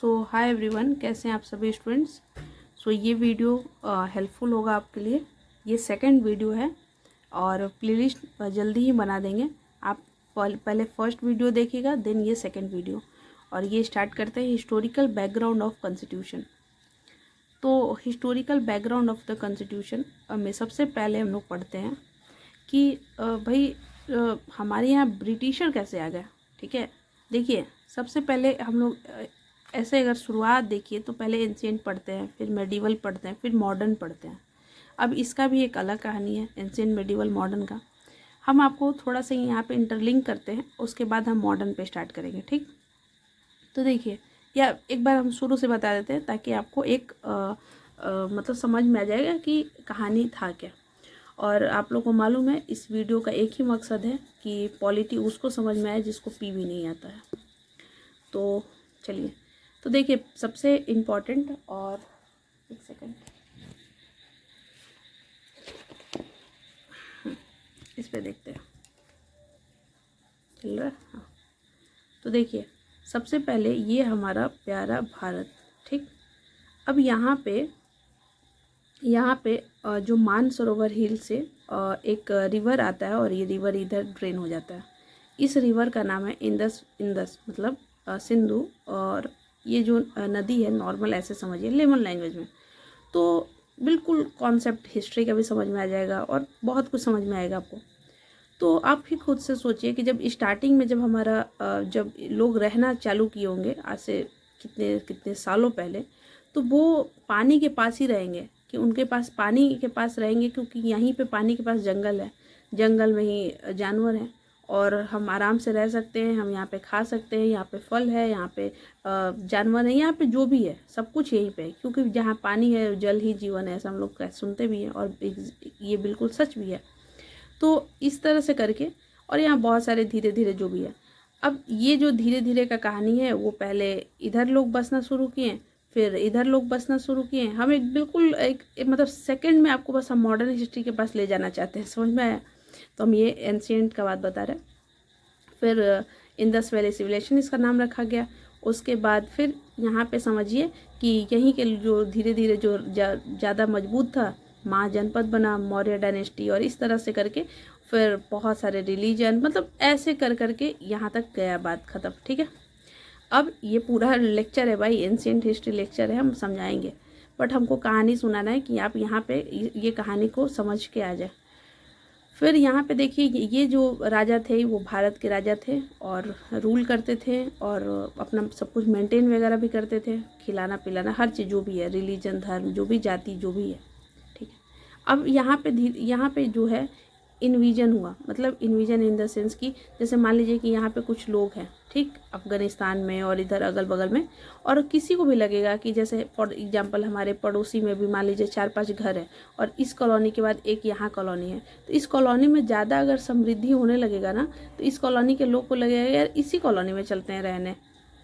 Hi everyone, कैसे हैं आप सभी स्टूडेंट्स। ये वीडियो हेल्पफुल होगा आपके लिए। ये सेकंड वीडियो है और प्लेलिस्ट जल्दी ही बना देंगे। आप पहले फर्स्ट वीडियो देखिएगा, देन ये सेकंड वीडियो। और ये स्टार्ट करते हैं हिस्टोरिकल बैकग्राउंड ऑफ कॉन्स्टिट्यूशन। तो historical background of the constitution में सबसे पहले हम लोग पढ़ते हैं कि भाई हमारे यहाँ ब्रिटिशर कैसे आ गया। ठीक है, देखिए सबसे पहले हम लोग ऐसे अगर शुरुआत देखिए तो पहले एंशिएंट पढ़ते हैं, फिर मेडिवल पढ़ते हैं, फिर मॉडर्न पढ़ते हैं। अब इसका भी एक अलग कहानी है, एंशिएंट, मेडिवल, मॉडर्न का। हम आपको थोड़ा सा यहाँ पे इंटरलिंक करते हैं, उसके बाद हम मॉडर्न पे स्टार्ट करेंगे। ठीक, तो देखिए, या एक बार हम शुरू से बता देते हैं ताकि आपको एक मतलब समझ में आ जाएगा कि कहानी था क्या। और आप लोग को मालूम है इस वीडियो का एक ही मकसद है कि पॉलिटी उसको समझ में आए जिसको पी भी नहीं आता है। तो चलिए, तो देखिए सबसे इम्पोर्टेंट, और एक सेकंड इस पे देखते हैं, चल रहा है। हाँ, तो देखिए सबसे पहले ये हमारा प्यारा भारत। ठीक, अब यहाँ पे जो मानसरोवर हिल से एक रिवर आता है और ये रिवर इधर ड्रेन हो जाता है। इस रिवर का नाम है इंदस। इंदस मतलब सिंधु, और ये जो नदी है नॉर्मल ऐसे समझिए लेमन लैंग्वेज में, तो बिल्कुल कॉन्सेप्ट हिस्ट्री का भी समझ में आ जाएगा और बहुत कुछ समझ में आएगा आपको। तो आप ही खुद से सोचिए कि जब स्टार्टिंग में जब हमारा जब लोग रहना चालू किए होंगे आज से कितने कितने सालों पहले, तो वो पानी के पास ही रहेंगे, कि उनके पास पानी के पास रहेंगे, क्योंकि यहीं पे पानी के पास जंगल है, जंगल में ही जानवर हैं और हम आराम से रह सकते हैं। हम यहाँ पे खा सकते हैं, यहाँ पे फल है, यहाँ पे जानवर है, यहाँ पे जो भी है सब कुछ यहीं पे है, क्योंकि जहाँ पानी है जल ही जीवन है, ऐसा हम लोग सुनते भी हैं और ये बिल्कुल सच भी है। तो इस तरह से करके, और यहाँ बहुत सारे धीरे धीरे जो भी है। अब ये जो धीरे धीरे का कहानी है, वो पहले इधर लोग बसना शुरू किए, फिर इधर लोग बसना शुरू किए। हम एक बिल्कुल एक मतलब सेकंड में आपको बस हम मॉडर्न हिस्ट्री के पास ले जाना चाहते हैं, समझ में आया। तो हम ये एंशिएंट का बात बता रहे हैं। फिर इंदस वैली सिविलाइजेशन इसका नाम रखा गया। उसके बाद फिर यहाँ पे समझिए कि यहीं के जो धीरे धीरे जो ज़्यादा मजबूत था, महाजनपद बना, मौर्य डायनेस्टी, और इस तरह से करके फिर बहुत सारे रिलीजन, मतलब ऐसे कर करके यहाँ तक गया, बात ख़त्म। ठीक है, अब ये पूरा लेक्चर है भाई, एंशिएंट हिस्ट्री लेक्चर है, हम समझाएंगे, बट हमको कहानी सुनाना है कि आप यहाँ पे ये कहानी को समझ के आ जाए। फिर यहाँ पे देखिए ये जो राजा थे वो भारत के राजा थे और रूल करते थे और अपना सब कुछ मेंटेन वगैरह भी करते थे, खिलाना पिलाना हर चीज़ जो भी है, रिलीजन, धर्म, जो भी जाति जो भी है। ठीक है, अब यहाँ पे जो है इन्वीजन हुआ, मतलब इन्वीजन इन द सेंस कि जैसे मान लीजिए कि यहाँ पे कुछ लोग हैं, ठीक, अफ़गानिस्तान में और इधर अगल बगल में, और किसी को भी लगेगा कि जैसे फॉर एग्जांपल हमारे पड़ोसी में भी मान लीजिए 4-5 घर है और इस कॉलोनी के बाद एक यहाँ कॉलोनी है, तो इस कॉलोनी में ज़्यादा अगर समृद्धि होने लगेगा ना, तो इस कॉलोनी के लोग को लगेगा यार इसी कॉलोनी में चलते हैं रहने,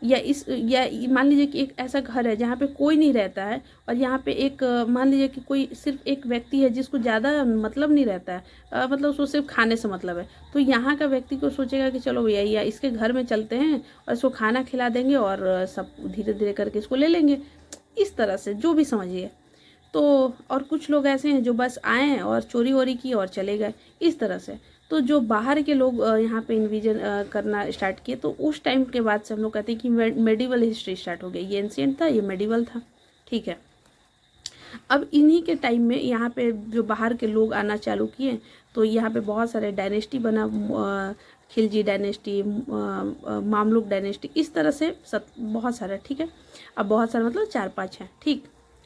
या मान लीजिए कि एक ऐसा घर है जहाँ पे कोई नहीं रहता है और यहाँ पे एक मान लीजिए कि कोई सिर्फ एक व्यक्ति है जिसको ज़्यादा मतलब नहीं रहता है, मतलब उसको सिर्फ खाने से मतलब है, तो यहाँ का व्यक्ति को सोचेगा कि चलो भैया या इसके घर में चलते हैं और इसको खाना खिला देंगे और सब धीरे धीरे करके इसको ले लेंगे, इस तरह से जो भी समझिए। तो और कुछ लोग ऐसे हैं जो बस आए और चोरी वोरी की और चले गए, इस तरह से। तो जो बाहर के लोग यहाँ पे इन्विजन करना स्टार्ट किए, तो उस टाइम के बाद से हम लोग कहते हैं कि मेडिवल हिस्ट्री स्टार्ट हो गई। ये एंशिएंट था, ये मेडिवल था। ठीक है, अब इन्हीं के टाइम में यहाँ पे जो बाहर के लोग आना चालू किए, तो यहाँ पे बहुत सारे डायनेस्टी बना, खिलजी डायनेस्टी, मामलुक डायनेस्टी, इस तरह से सब बहुत सारा। ठीक है, अब बहुत सारे मतलब 4-5 हैं। ठीक,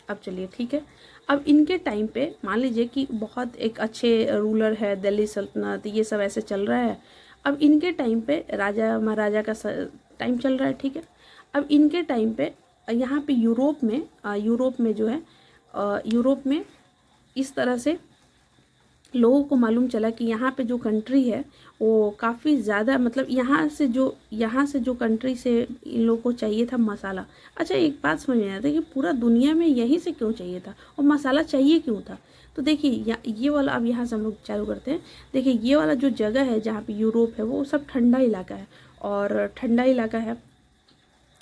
अब चलिए ठीक है, अब इनके टाइम पे मान लीजिए कि बहुत एक अच्छे रूलर है, दिल्ली सल्तनत, ये सब ऐसे चल रहा है। अब इनके टाइम पे राजा महाराजा का टाइम चल रहा है। ठीक है, अब इनके टाइम पे यहाँ पे यूरोप में जो है यूरोप में इस तरह से लोगों को मालूम चला कि यहाँ पे जो कंट्री है वो काफ़ी ज़्यादा, मतलब यहाँ से जो कंट्री से इन लोगों को चाहिए था मसाला। अच्छा, एक बात समझ में आता है कि पूरा दुनिया में यहीं से क्यों चाहिए था और मसाला चाहिए क्यों था। तो देखिए ये वाला, अब यहाँ से हम लोग चालू करते हैं। देखिए ये वाला जो जगह है जहाँ पे यूरोप है वो सब ठंडा इलाका है, और ठंडा इलाका है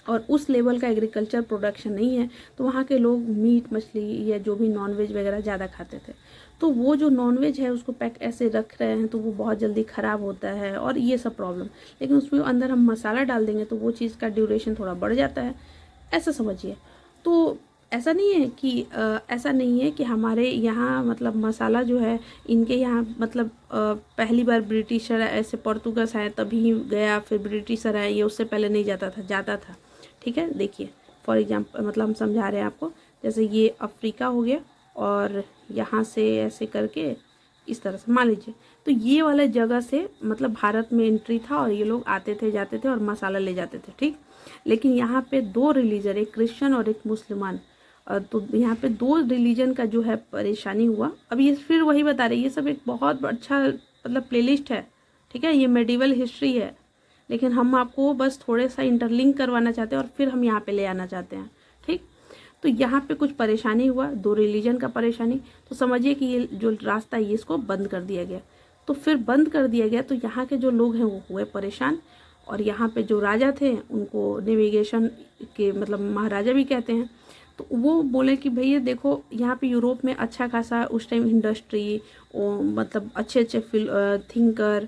और उस लेवल का एग्रीकल्चर प्रोडक्शन नहीं है, तो वहाँ के लोग मीट मछली या जो भी नॉनवेज वगैरह ज़्यादा खाते थे। तो वो जो नॉनवेज है उसको पैक ऐसे रख रहे हैं तो वो बहुत जल्दी ख़राब होता है और ये सब प्रॉब्लम। लेकिन उसमें अंदर हम मसाला डाल देंगे तो वो चीज़ का ड्यूरेशन थोड़ा बढ़ जाता है, ऐसा समझिए। तो ऐसा नहीं है कि ऐसा नहीं है कि हमारे यहाँ मतलब मसाला जो है इनके यहाँ मतलब पहली बार ब्रिटिशर ऐसे पोर्तुगीज आए तभी गया, फिर ब्रिटिशर आए, ये उससे पहले नहीं जाता था। ठीक है, देखिए फॉर एग्जाम्पल मतलब हम समझा रहे हैं आपको, जैसे ये अफ्रीका हो गया और यहाँ से ऐसे करके इस तरह से मान लीजिए, तो ये वाला जगह से मतलब भारत में एंट्री था और ये लोग आते थे जाते थे और मसाला ले जाते थे। ठीक, लेकिन यहाँ पे दो रिलीजन, एक क्रिश्चियन और एक मुसलमान, तो यहाँ पे दो रिलीजन का जो है परेशानी हुआ। अब ये फिर वही बता रहे, ये सब एक बहुत अच्छा मतलब प्लेलिस्ट है। ठीक है, ये मेडिवल हिस्ट्री है, लेकिन हम आपको बस थोड़े सा इंटरलिंक करवाना चाहते हैं और फिर हम यहाँ पे ले आना चाहते हैं। ठीक, तो यहाँ पे कुछ परेशानी हुआ, दो रिलीजन का परेशानी, तो समझिए कि ये जो रास्ता है इसको बंद कर दिया गया। तो फिर बंद कर दिया गया तो यहाँ के जो लोग हैं वो हुए परेशान, और यहाँ पे जो राजा थे उनको नेविगेशन के मतलब महाराजा भी कहते हैं। तो वो बोले कि भैया देखो यहाँ पे यूरोप में अच्छा खासा उस टाइम इंडस्ट्री, मतलब अच्छे अच्छे थिंकर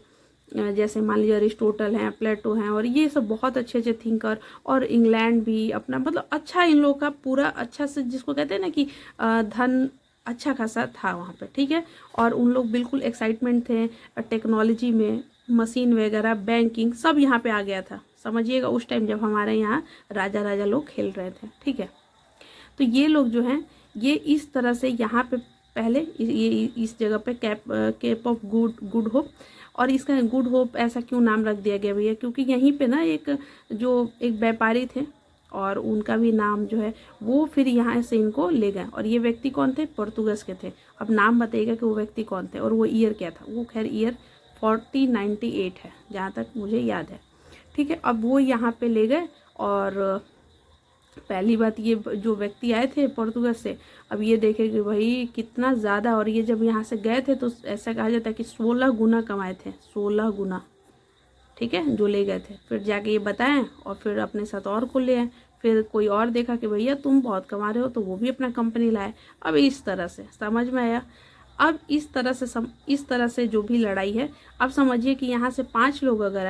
जैसे मान लीजिए अरिस्टोटल हैं, प्लेटो हैं, और ये सब बहुत अच्छे अच्छे थिंकर, और इंग्लैंड भी अपना मतलब अच्छा इन लोग का पूरा अच्छा से जिसको कहते हैं ना कि धन अच्छा खासा था वहाँ पे। ठीक है, और उन लोग बिल्कुल एक्साइटमेंट थे टेक्नोलॉजी में, मशीन वगैरह, बैंकिंग सब यहाँ पे आ गया था। समझिएगा उस टाइम जब हमारे यहाँ राजा लोग खेल रहे थे। ठीक है, तो ये लोग जो हैं ये इस तरह से यहाँ पे पहले ये इस जगह पे केप ऑफ गुड होप, और इसका गुड होप ऐसा क्यों नाम रख दिया गया भैया, क्योंकि यहीं पे ना एक व्यापारी थे और उनका भी नाम जो है वो फिर यहाँ से इनको ले गए, और ये व्यक्ति कौन थे, पोर्तुगीज के थे। अब नाम बताइएगा कि वो व्यक्ति कौन थे और वो ईयर क्या था। वो खैर ईयर 1498 है जहाँ तक मुझे याद है। ठीक है, अब वो यहाँ पे ले गए, और पहली बात ये जो व्यक्ति आए थे पोर्तुगल से, अब ये देखे कि भाई कितना ज़्यादा, और ये जब यहाँ से गए थे तो ऐसा कहा जाता है कि 16 गुना कमाए थे, 16 गुना। ठीक है, जो ले गए थे, फिर जाके ये बताएं और फिर अपने साथ और को ले आए। फिर कोई और देखा कि भैया तुम बहुत कमा रहे हो, तो वो भी अपना कंपनी लाए। अब इस तरह से समझ में आया। अब इस तरह से जो भी लड़ाई है, अब समझिए कि यहाँ से 5 लोग अगर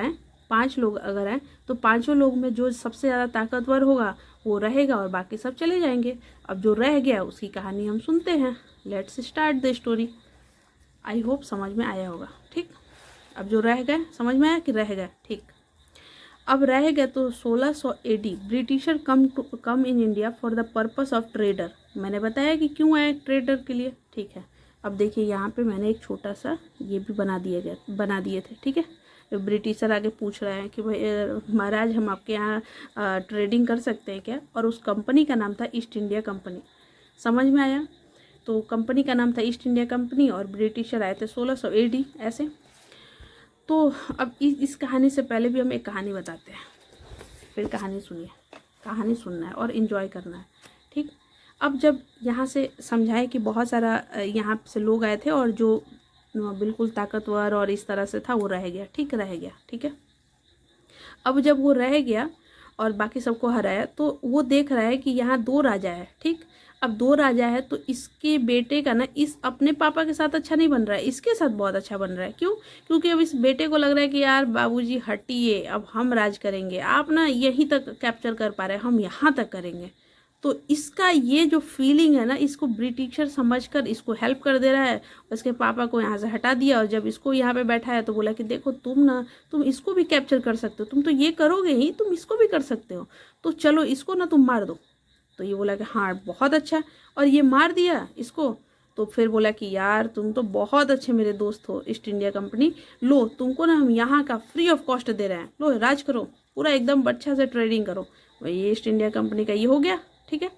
आए तो पांचों लोग में जो सबसे ज़्यादा ताकतवर होगा वो रहेगा और बाकी सब चले जाएंगे। अब जो रह गया उसकी कहानी हम सुनते हैं। Let's start the story. I hope समझ में आया होगा। ठीक, अब जो रह गए, समझ में आया कि रह गए। ठीक, अब रह गए तो 1600 AD britisher come in India for the purpose of trader. मैंने बताया कि क्यों आए ट्रेडर के लिए। ठीक है, अब देखिए यहाँ पे मैंने एक छोटा सा ये भी बना दिए थे। ठीक है, ब्रिटिशर आगे पूछ रहे हैं कि भाई महाराज हम आपके यहाँ ट्रेडिंग कर सकते हैं क्या, और उस कंपनी का नाम था ईस्ट इंडिया कंपनी। समझ में आया, तो कंपनी का नाम था ईस्ट इंडिया कंपनी और ब्रिटिशर आए थे 1600 AD ऐसे। तो अब इस कहानी से पहले भी हम एक कहानी बताते हैं, फिर कहानी सुनिए। कहानी सुनना है और इन्जॉय करना है। ठीक, अब जब यहाँ से समझाए कि बहुत सारा यहाँ से लोग आए थे और जो बिल्कुल ताकतवर और इस तरह से था वो रह गया। ठीक, रह गया। ठीक है, अब जब वो रह गया और बाकी सबको हराया तो वो देख रहा है कि यहाँ 2 राजा है। ठीक, अब 2 राजा है तो इसके बेटे का ना इस अपने पापा के साथ अच्छा नहीं बन रहा है, इसके साथ बहुत अच्छा बन रहा है। क्यों? क्योंकि अब इस बेटे को लग रहा है कि यार बाबूजी हटिए, अब हम राज करेंगे, आप ना यहीं तक कैप्चर कर पा रहे हैं, हम यहाँ तक करेंगे। तो इसका ये जो फीलिंग है ना, इसको ब्रिटिशर समझकर इसको हेल्प कर दे रहा है। उसके पापा को यहाँ से हटा दिया और जब इसको यहाँ पे बैठाया तो बोला कि देखो तुम इसको भी कैप्चर कर सकते हो, तुम तो ये करोगे ही, तुम इसको भी कर सकते हो, तो चलो इसको ना तुम मार दो। तो ये बोला कि हाँ बहुत अच्छा, और ये मार दिया इसको। तो फिर बोला कि यार तुम तो बहुत अच्छे मेरे दोस्त हो ईस्ट इंडिया कंपनी, लो तुमको ना हम यहाँ का फ्री ऑफ कॉस्ट दे रहे हैं, लो राज करो, पूरा एकदम अच्छा से ट्रेडिंग करो। ये ईस्ट इंडिया कंपनी का ये हो गया। ठीक है,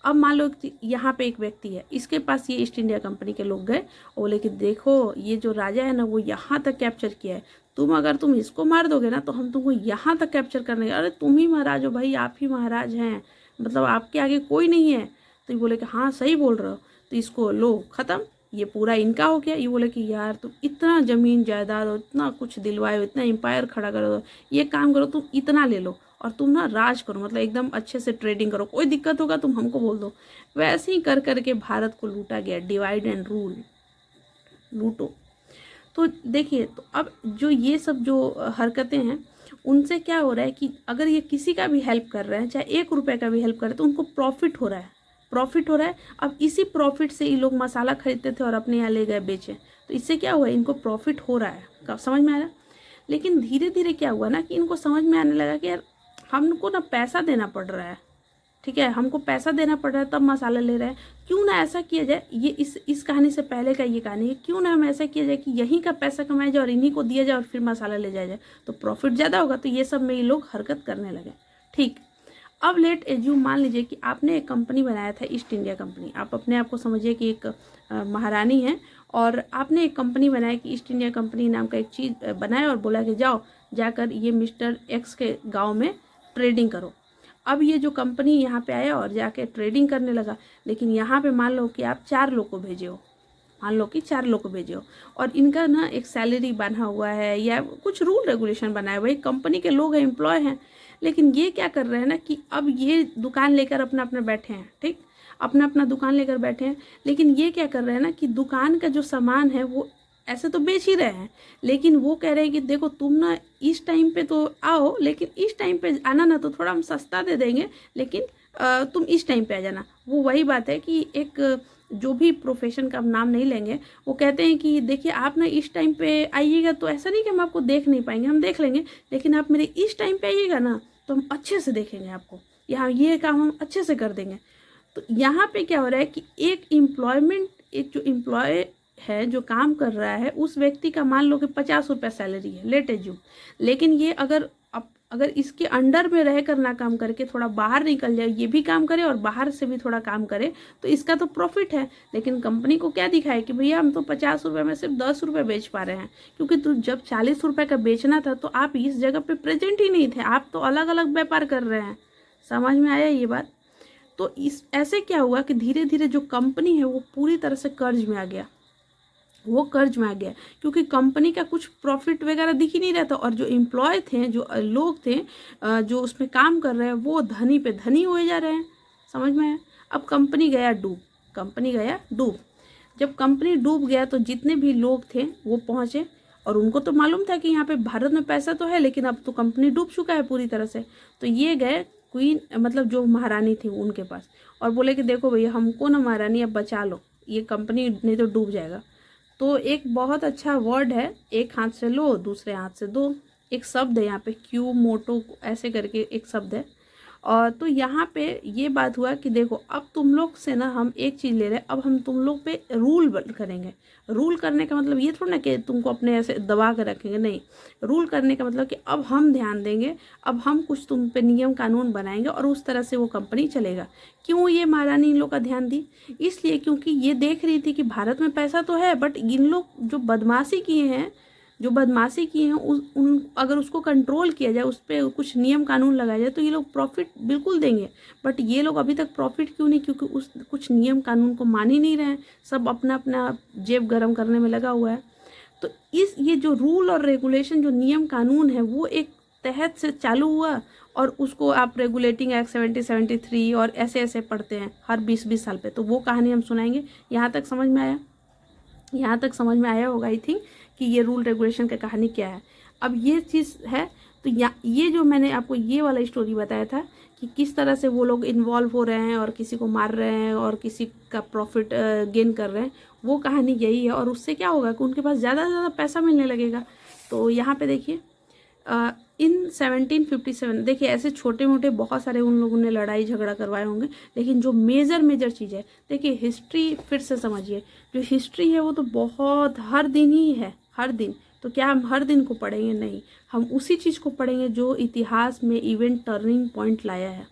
अब मान लो यहाँ पे एक व्यक्ति है, इसके पास ये ईस्ट इंडिया कंपनी के लोग गए और बोले कि देखो ये जो राजा है ना वो यहाँ तक कैप्चर किया है, अगर तुम इसको मार दोगे ना तो हम तुमको यहाँ तक कैप्चर करने। अरे तुम ही महाराज हो भाई, आप ही महाराज हैं, मतलब आपके आगे कोई नहीं है। तो ये बोले कि हाँ सही बोल रहे हो, तो इसको लो ख़त्म, ये पूरा इनका हो गया। ये बोले कि यार तुम इतना ज़मीन जायदाद और इतना कुछ दिलवाए हो, इतना एम्पायर खड़ा करो, ये काम करो तुम इतना ले लो और तुम ना राज करो, मतलब एकदम अच्छे से ट्रेडिंग करो, कोई दिक्कत होगा तुम हमको बोल दो। वैसे ही कर करके भारत को लूटा गया, डिवाइड एंड रूल, लूटो। तो देखिए, तो अब जो ये सब जो हरकतें हैं, उनसे क्या हो रहा है कि अगर ये किसी का भी हेल्प कर रहे हैं, चाहे 1 रुपये का भी हेल्प कर रहे हैं, तो उनको प्रॉफिट हो रहा है, प्रॉफिट हो रहा है। अब इसी प्रॉफिट से ये लोग मसाला खरीदते थे और अपने यहाँ ले गए बेचे, तो इससे क्या हुआ, इनको प्रॉफिट हो रहा है, समझ में आ रहा है। लेकिन धीरे धीरे क्या हुआ ना कि इनको समझ में आने लगा कि यार हमको ना पैसा देना पड़ रहा है, ठीक है, हमको पैसा देना पड़ रहा है तब मसाला ले रहे हैं। क्यों ना ऐसा किया जाए, ये इस कहानी से पहले का ये कहानी है, क्यों ना हम ऐसा किया जाए कि यहीं का पैसा कमाया जाए और इन्हीं को दिया जाए और फिर मसाला ले जाया जाए, तो प्रॉफिट ज़्यादा होगा। तो ये सब में ये लोग हरकत करने लगे। ठीक, अब लेट एज्यूम, मान लीजिए कि आपने एक कंपनी बनाया था, ईस्ट इंडिया कंपनी। आप अपने आप को समझिए कि एक महारानी है और आपने एक कंपनी बनाया कि ईस्ट इंडिया कंपनी नाम का एक चीज़ बनाया और बोला कि जाओ जाकर ये मिस्टर एक्स के गाँव में ट्रेडिंग करो। अब ये जो कंपनी यहाँ पे आया और जाके ट्रेडिंग करने लगा, लेकिन यहाँ पे मान लो कि आप 4 लोग को भेजे हो, मान लो कि 4 लोग को भेजे हो और इनका ना एक सैलरी बना हुआ है या कुछ रूल रेगुलेशन बना है, वही कंपनी के लोग हैं, एम्प्लॉय हैं। लेकिन ये क्या कर रहे हैं ना कि अब ये दुकान लेकर अपना अपना बैठे हैं, ठीक, अपना अपना दुकान लेकर बैठे हैं। लेकिन ये क्या कर रहे हैं ना कि दुकान का जो सामान है वो ऐसे तो बेच ही रहे हैं, लेकिन वो कह रहे हैं कि देखो तुम ना इस टाइम पे तो आओ, लेकिन इस टाइम पे आना ना तो थोड़ा हम सस्ता दे देंगे, लेकिन तुम इस टाइम पे आ जाना। वो वही बात है कि एक जो भी प्रोफेशन का हम नाम नहीं लेंगे, वो कहते हैं कि देखिए आप ना इस टाइम पे आइएगा तो ऐसा नहीं कि हम आपको देख नहीं पाएंगे, हम देख लेंगे, लेकिन आप मेरे इस टाइम पे आइएगा ना तो हम अच्छे से देखेंगे आपको, यहाँ ये काम हम अच्छे से कर देंगे। तो यहाँ पे क्या हो रहा है कि एक जो एम्प्लॉय है जो काम कर रहा है, उस व्यक्ति का मान लो कि 50 रुपये सैलरी है, लेट एज्यूम। लेकिन ये अगर इसके अंडर में रह कर ना काम करके थोड़ा बाहर निकल जाए, ये भी काम करे और बाहर से भी थोड़ा काम करे, तो इसका तो प्रॉफिट है। लेकिन कंपनी को क्या दिखाए कि भैया हम तो 50 रुपये में सिर्फ 10 रुपये बेच पा रहे हैं, क्योंकि तो जब 40 रुपये का बेचना था तो आप इस जगह पे प्रेजेंट ही नहीं थे, आप तो अलग अलग व्यापार कर रहे हैं। समझ में आया ये बात। तो इस ऐसे क्या हुआ कि धीरे धीरे जो कंपनी है वो पूरी तरह से कर्ज में आ गया, वो कर्ज में आ गया, क्योंकि कंपनी का कुछ प्रॉफिट वगैरह दिख ही नहीं रहा था। और जो एम्प्लॉय थे, जो लोग थे जो उसमें काम कर रहे हैं, वो धनी पे धनी हुए जा रहे हैं। समझ में आया। अब कंपनी गया डूब, कंपनी गया डूब। जब कंपनी डूब गया तो जितने भी लोग थे वो पहुँचे, और उनको तो मालूम था कि यहाँ पे भारत में पैसा तो है, लेकिन अब तो कंपनी डूब चुका है पूरी तरह से। तो ये गए क्वीन, मतलब जो महारानी थी उनके पास, और बोले कि देखो भैया हमको ना महारानी अब बचा लो, ये कंपनी नहीं तो डूब जाएगा। तो एक बहुत अच्छा वर्ड है, एक हाथ से लो दूसरे हाथ से दो, एक शब्द है यहाँ पे, क्यू मोटो ऐसे करके एक शब्द है। और तो यहाँ पे ये बात हुआ कि देखो अब तुम लोग से ना हम एक चीज़ ले रहे हैं, अब हम तुम लोग पे रूल करेंगे। रूल करने का मतलब ये थोड़ा ना कि तुमको अपने ऐसे दबा कर रखेंगे, नहीं। रूल करने का मतलब कि अब हम ध्यान देंगे, अब हम कुछ तुम पे नियम कानून बनाएंगे और उस तरह से वो कंपनी चलेगा। क्यों ये महारानी इन लोग का ध्यान दी? इसलिए क्योंकि ये देख रही थी कि भारत में पैसा तो है, बट इन लोग जो बदमाशी किए हैं अगर उसको कंट्रोल किया जाए, उस पर कुछ नियम कानून लगाया जाए, तो ये लोग प्रॉफिट बिल्कुल देंगे। बट ये लोग अभी तक प्रॉफिट क्यों नहीं? क्योंकि उस कुछ नियम कानून को मान ही नहीं रहे हैं, सब अपना अपना जेब गरम करने में लगा हुआ है। तो ये जो रूल और रेगुलेशन, जो नियम कानून है, वो एक तहत से चालू हुआ, और उसको आप रेगुलेटिंग एक्ट 70-73 और ऐसे ऐसे पढ़ते हैं हर 20-20 साल पे। तो वो कहानी हम सुनाएंगे। यहाँ तक समझ में आया? यहाँ तक समझ में आया होगा आई थिंक कि ये रूल रेगुलेशन का कहानी क्या है। अब ये चीज़ है, तो ये जो मैंने आपको ये वाला स्टोरी बताया था कि किस तरह से वो लोग इन्वॉल्व हो रहे हैं और किसी को मार रहे हैं और किसी का प्रॉफिट गेन कर रहे हैं, वो कहानी यही है। और उससे क्या होगा कि उनके पास ज़्यादा से ज़्यादा पैसा मिलने लगेगा। तो यहाँ पे देखिए इन 1757, देखिए ऐसे छोटे मोटे बहुत सारे उन लोगों ने लड़ाई झगड़ा करवाए होंगे, लेकिन जो मेजर चीज़ है, देखिए हिस्ट्री फिर से समझिए। जो हिस्ट्री है वो तो बहुत हर दिन ही है, हर दिन। तो क्या हम हर दिन को पढ़ेंगे? नहीं, हम उसी चीज़ को पढ़ेंगे जो इतिहास में इवेंट टर्निंग पॉइंट लाया है।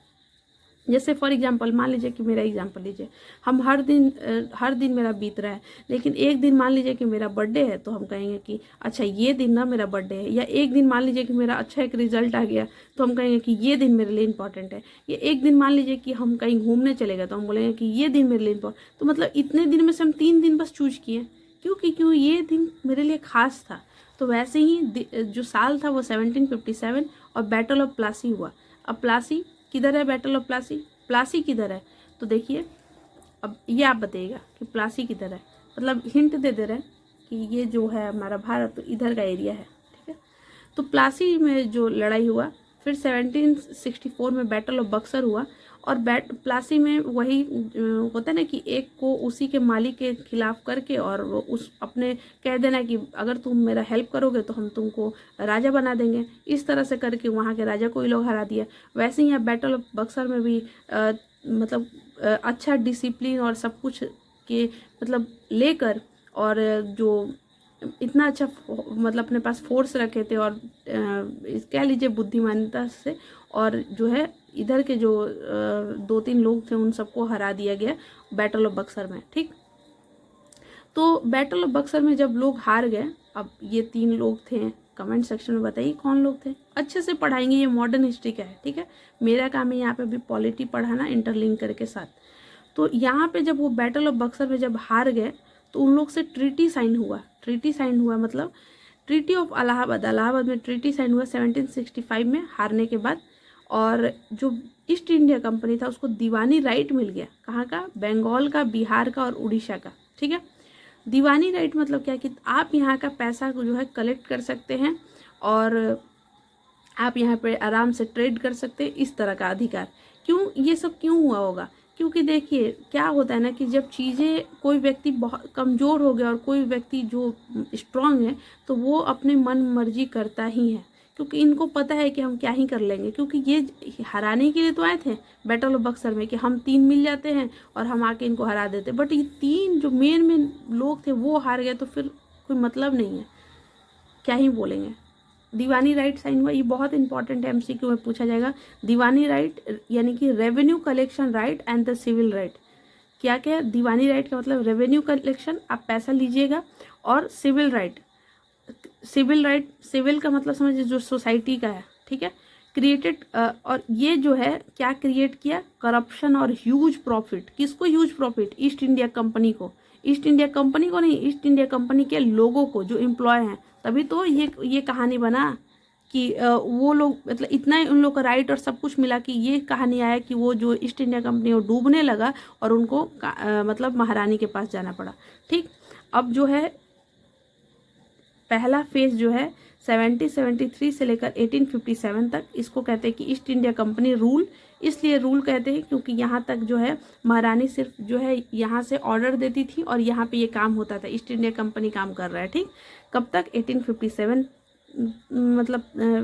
जैसे फॉर एग्जांपल मान लीजिए कि मेरा एग्जांपल लीजिए, हम हर दिन मेरा बीत रहा है, लेकिन एक दिन मान लीजिए कि मेरा बर्थडे है, तो हम कहेंगे कि अच्छा ये दिन ना मेरा बर्थडे है। या एक दिन मान लीजिए कि मेरा अच्छा एक रिजल्ट आ गया, तो हम कहेंगे कि ये दिन मेरे लिए इंपॉर्टेंट है। या एक दिन मान लीजिए कि हम कहीं घूमने चले गए, तो हम बोलेंगे कि ये दिन मेरे लिए इंपॉर्टेंट। तो मतलब इतने दिन में से हम 3 दिन बस चूज किए, क्यों ये दिन मेरे लिए खास था। तो वैसे ही जो साल था वो 1757 और बैटल ऑफ प्लासी हुआ। अब प्लासी किधर है, बैटल ऑफ प्लासी, प्लासी किधर है, तो देखिए अब ये आप बताइएगा कि प्लासी किधर है, मतलब हिंट दे रहे हैं कि ये जो है हमारा भारत तो इधर का एरिया है, ठीक है। तो प्लासी में जो लड़ाई हुआ, फिर 1764 में बैटल ऑफ बक्सर हुआ, और प्लासी में वही होता है ना कि एक को उसी के मालिक के खिलाफ करके और वो उस अपने कह देना कि अगर तुम मेरा हेल्प करोगे तो हम तुमको राजा बना देंगे, इस तरह से करके वहाँ के राजा को ही लोग हरा दिया। वैसे ही यहाँ बैटल ऑफ बक्सर में भी मतलब अच्छा डिसिप्लिन और सब कुछ के मतलब लेकर, और जो इतना अच्छा मतलब अपने पास फोर्स रखे थे और कह लीजिए बुद्धिमानता से, और जो है इधर के जो 2-3 लोग थे उन सबको हरा दिया गया बैटल ऑफ बक्सर में, ठीक। तो बैटल ऑफ बक्सर में जब लोग हार गए, अब ये 3 लोग थे, कमेंट सेक्शन में बताइए कौन लोग थे, अच्छे से पढ़ाएंगे, ये मॉडर्न हिस्ट्री का है, ठीक है। मेरा काम है यहाँ पे भी पॉलिटी पढ़ाना इंटरलिंक करके साथ। तो यहाँ पे जब वो बैटल ऑफ बक्सर में जब हार गए तो उन लोग से ट्रीटी साइन हुआ, ट्रीटी साइन हुआ मतलब ट्रीटी ऑफ इलाहाबाद, इलाहाबाद में ट्रीटी साइन हुआ 1765 में हारने के बाद। और जो ईस्ट इंडिया कंपनी था उसको दीवानी राइट मिल गया, कहाँ का, बंगाल का, बिहार का और उड़ीसा का, ठीक है। दीवानी राइट मतलब क्या कि आप यहाँ का पैसा को जो है कलेक्ट कर सकते हैं और आप यहाँ पे आराम से ट्रेड कर सकते हैं, इस तरह का अधिकार। क्यों ये सब क्यों हुआ होगा, क्योंकि देखिए क्या होता है ना कि जब चीज़ें कोई व्यक्ति बहुत कमज़ोर हो गया और कोई व्यक्ति जो स्ट्रांग है तो वो अपने मन मर्जी करता ही है, क्योंकि इनको पता है कि हम क्या ही कर लेंगे, क्योंकि ये हराने के लिए तो आए थे बैटल ऑफ बक्सर में कि हम 3 मिल जाते हैं और हम आके इनको हरा देते, बट ये 3 जो मेन लोग थे वो हार गए, तो फिर कोई मतलब नहीं है, क्या ही बोलेंगे। दीवानी राइट साइन हुआ, ये बहुत इंपॉर्टेंट है, एमसीक्यू में पूछा जाएगा। दीवानी राइट यानी कि revenue collection right and the civil right. क्या क्या, दीवानी राइट का मतलब रेवेन्यू कलेक्शन, आप पैसा लीजिएगा, और civil right, civil right, civil का मतलब समझिए जो सोसाइटी का है, ठीक है। क्रिएटेड और ये जो है क्या क्रिएट किया, करप्शन और ह्यूज प्रॉफिट। किसको huge profit, east India company को, ईस्ट इंडिया कंपनी को नहीं, ईस्ट इंडिया कंपनी के लोगों को जो एम्प्लॉय हैं, तभी तो ये कहानी बना कि वो लोग मतलब इतना ही उन लोग का राइट और सब कुछ मिला कि ये कहानी आया कि वो जो ईस्ट इंडिया कंपनी वो डूबने लगा और उनको मतलब महारानी के पास जाना पड़ा, ठीक। अब जो है पहला फेज जो है 1773 से लेकर 1857 तक, इसको कहते हैं कि ईस्ट इंडिया कंपनी रूल। इसलिए रूल कहते हैं क्योंकि यहाँ तक जो है महारानी सिर्फ जो है यहाँ से ऑर्डर देती थी और यहाँ पे ये काम होता था, ईस्ट इंडिया कंपनी काम कर रहा है, ठीक। कब तक, 1857 मतलब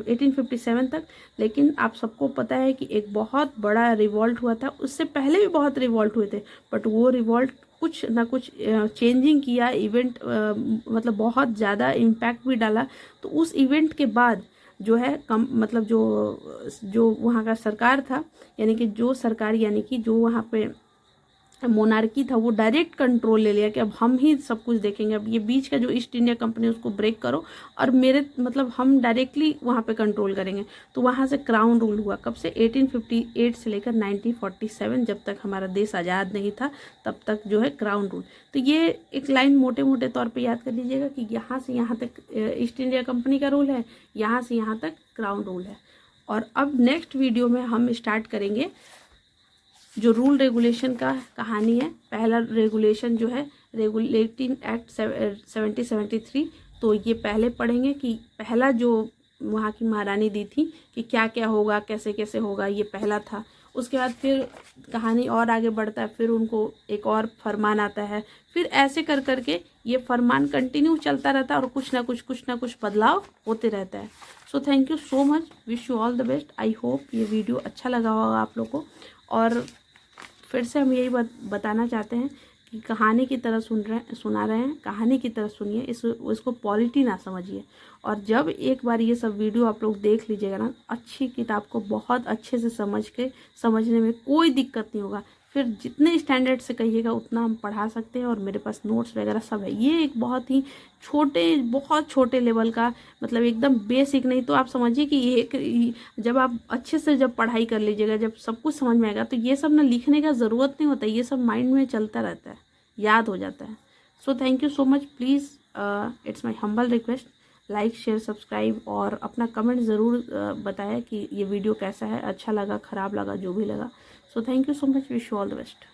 1857 तक। लेकिन आप सबको पता है कि एक बहुत बड़ा रिवॉल्ट हुआ था, उससे पहले भी बहुत रिवॉल्ट हुए थे, बट वो रिवॉल्ट कुछ ना कुछ चेंजिंग किया, इवेंट मतलब बहुत ज़्यादा इम्पैक्ट भी डाला। तो उस इवेंट के बाद जो है मतलब जो वहाँ का सरकार था, यानी कि जो सरकार यानी कि जो वहाँ पे मोनार्की था, वो डायरेक्ट कंट्रोल ले लिया कि अब हम ही सब कुछ देखेंगे, अब ये बीच का जो ईस्ट इंडिया कंपनी उसको ब्रेक करो और मेरे मतलब हम डायरेक्टली वहाँ पे कंट्रोल करेंगे। तो वहाँ से क्राउन रूल हुआ, कब से, 1858 से लेकर 1947, जब तक हमारा देश आज़ाद नहीं था तब तक जो है क्राउन रूल। तो ये एक लाइन मोटे मोटे तौर पर याद कर लीजिएगा कि यहाँ से यहाँ तक ईस्ट इंडिया कंपनी का रूल है, यहाँ से यहाँ तक क्राउन रूल है। और अब नेक्स्ट वीडियो में हम स्टार्ट करेंगे जो रूल रेगुलेशन का कहानी है। पहला रेगुलेशन जो है रेगुलेटिंग एक्ट 1773, तो ये पहले पढ़ेंगे कि पहला जो वहाँ की महारानी दी थी कि क्या क्या होगा, कैसे कैसे होगा, ये पहला था। उसके बाद फिर कहानी और आगे बढ़ता है, फिर उनको एक और फरमान आता है, फिर ऐसे कर करके ये फरमान कंटिन्यू चलता रहता है और कुछ ना कुछ बदलाव होते रहता है। So thank you so much, wish you all the best. I hope ये वीडियो अच्छा लगा होगा आप लोग को। और फिर से हम यही बताना चाहते हैं कि कहानी की तरह सुना रहे हैं, कहानी की तरह सुनिए, इसको पॉलिटी ना समझिए। और जब एक बार ये सब वीडियो आप लोग देख लीजिएगा ना, अच्छी किताब को बहुत अच्छे से समझने में कोई दिक्कत नहीं होगा। फिर जितने स्टैंडर्ड से कहिएगा उतना हम पढ़ा सकते हैं, और मेरे पास नोट्स वगैरह सब है। ये एक बहुत ही बहुत छोटे लेवल का, मतलब एकदम बेसिक नहीं, तो आप समझिए कि ये जब आप अच्छे से जब पढ़ाई कर लीजिएगा, जब सब कुछ समझ में आएगा, तो ये सब ना लिखने का ज़रूरत नहीं होता, ये सब माइंड में चलता रहता है, याद हो जाता है। So thank you so much, please it's my humble request, like share subscribe और अपना कमेंट ज़रूर बताएं कि ये वीडियो कैसा है, अच्छा लगा ख़राब लगा जो भी लगा। So thank you so much, wish you all the best.